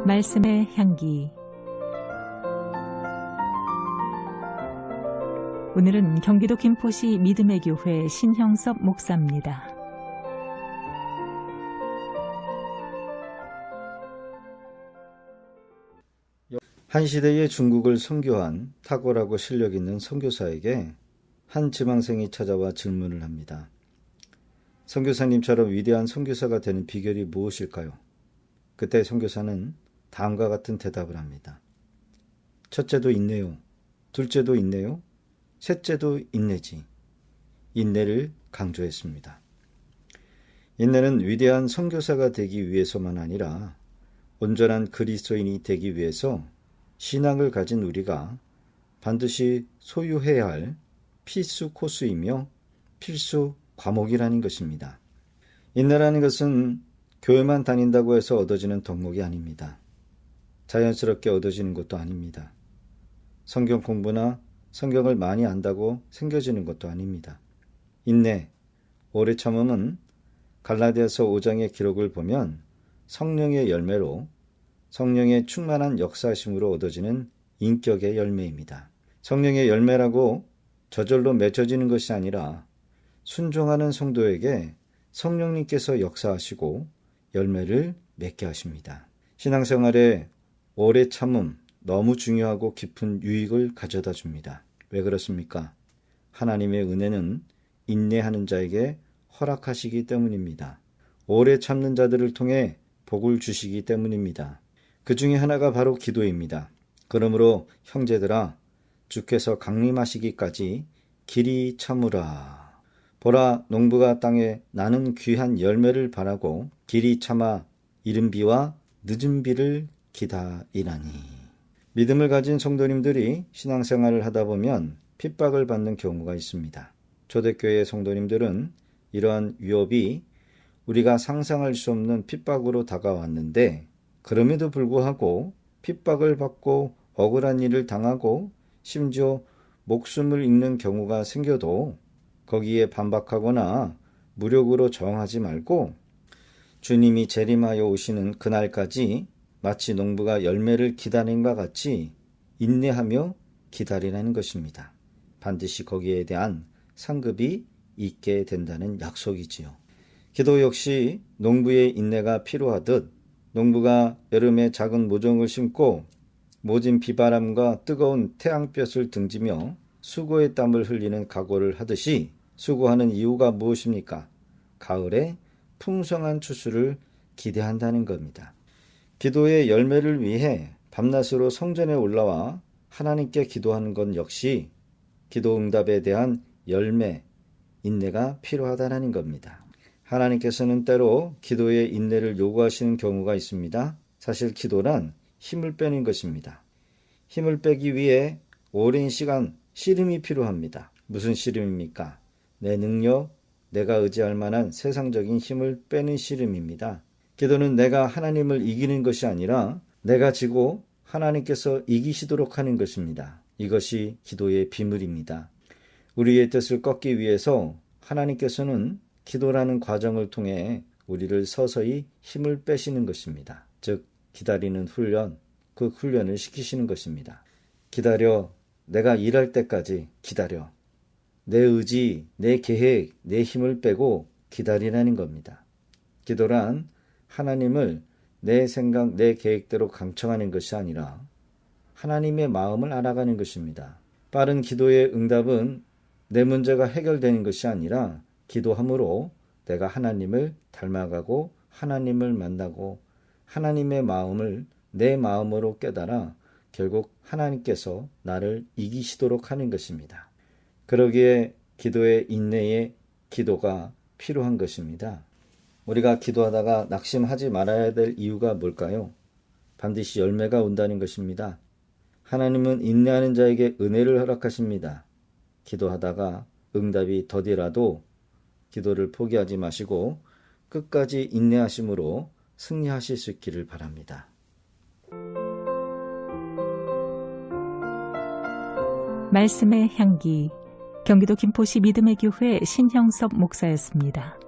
말씀의 향기. 오늘은 경기도 김포시 믿음의 교회 신형섭 목사입니다. 한 시대에 중국을 선교한 탁월하고 실력 있는 선교사에게 한 지망생이 찾아와 질문을 합니다. 선교사님처럼 위대한 선교사가 되는 비결이 무엇일까요? 그때 선교사는 다음과 같은 대답을 합니다. 첫째도 인내요. 둘째도 인내요. 셋째도 인내지. 인내를 강조했습니다. 인내는 위대한 선교사가 되기 위해서만 아니라 온전한 그리스도인이 되기 위해서 신앙을 가진 우리가 반드시 소유해야 할 필수 코스이며 필수 과목이라는 것입니다. 인내라는 것은 교회만 다닌다고 해서 얻어지는 덕목이 아닙니다. 자연스럽게 얻어지는 것도 아닙니다. 성경 공부나 성경을 많이 안다고 생겨지는 것도 아닙니다. 인내, 오래 참음은 갈라디아서 5장의 기록을 보면 성령의 열매로 성령의 충만한 역사심으로 얻어지는 인격의 열매입니다. 성령의 열매라고 저절로 맺어지는 것이 아니라 순종하는 성도에게 성령님께서 역사하시고 열매를 맺게 하십니다. 신앙생활에 오래 참음, 너무 중요하고 깊은 유익을 가져다 줍니다. 왜 그렇습니까? 하나님의 은혜는 인내하는 자에게 허락하시기 때문입니다. 오래 참는 자들을 통해 복을 주시기 때문입니다. 그 중에 하나가 바로 기도입니다. 그러므로 형제들아, 주께서 강림하시기까지 길이 참으라. 보라, 농부가 땅에 나는 귀한 열매를 바라고 길이 참아 이른 비와 늦은 비를 기다리나니. 믿음을 가진 성도님들이 신앙생활을 하다 보면 핍박을 받는 경우가 있습니다. 초대교회 성도님들은 이러한 위협이 우리가 상상할 수 없는 핍박으로 다가왔는데 그럼에도 불구하고 핍박을 받고 억울한 일을 당하고 심지어 목숨을 잃는 경우가 생겨도 거기에 반박하거나 무력으로 저항하지 말고 주님이 재림하여 오시는 그날까지 마치 농부가 열매를 기다림과 같이 인내하며 기다리라는 것입니다. 반드시 거기에 대한 상급이 있게 된다는 약속이지요. 기도 역시 농부의 인내가 필요하듯 농부가 여름에 작은 모종을 심고 모진 비바람과 뜨거운 태양볕을 등지며 수고의 땀을 흘리는 각오를 하듯이 수고하는 이유가 무엇입니까? 가을에 풍성한 추수를 기대한다는 겁니다. 기도의 열매를 위해 밤낮으로 성전에 올라와 하나님께 기도하는 것 역시 기도 응답에 대한 열매, 인내가 필요하다는 겁니다. 하나님께서는 때로 기도의 인내를 요구하시는 경우가 있습니다. 사실 기도란 힘을 빼는 것입니다. 힘을 빼기 위해 오랜 시간 씨름이 필요합니다. 무슨 씨름입니까? 내 능력, 내가 의지할 만한 세상적인 힘을 빼는 씨름입니다. 기도는 내가 하나님을 이기는 것이 아니라 내가 지고 하나님께서 이기시도록 하는 것입니다. 이것이 기도의 비밀입니다. 우리의 뜻을 꺾기 위해서 하나님께서는 기도라는 과정을 통해 우리를 서서히 힘을 빼시는 것입니다. 즉 기다리는 훈련, 그 훈련을 시키시는 것입니다. 기다려, 내가 일할 때까지 기다려. 내 의지, 내 계획, 내 힘을 빼고 기다리라는 겁니다. 기도란 하나님을 내 생각, 내 계획대로 강청하는 것이 아니라 하나님의 마음을 알아가는 것입니다. 빠른 기도의 응답은 내 문제가 해결되는 것이 아니라 기도함으로 내가 하나님을 닮아가고 하나님을 만나고 하나님의 마음을 내 마음으로 깨달아 결국 하나님께서 나를 이기시도록 하는 것입니다. 그러기에 기도의 인내의 기도가 필요한 것입니다. 우리가 기도하다가 낙심하지 말아야 될 이유가 뭘까요? 반드시 열매가 온다는 것입니다. 하나님은 인내하는 자에게 은혜를 허락하십니다. 기도하다가 응답이 더디라도 기도를 포기하지 마시고 끝까지 인내하심으로 승리하실 수 있기를 바랍니다. 말씀의 향기. 경기도 김포시 믿음의 교회 신형섭 목사였습니다.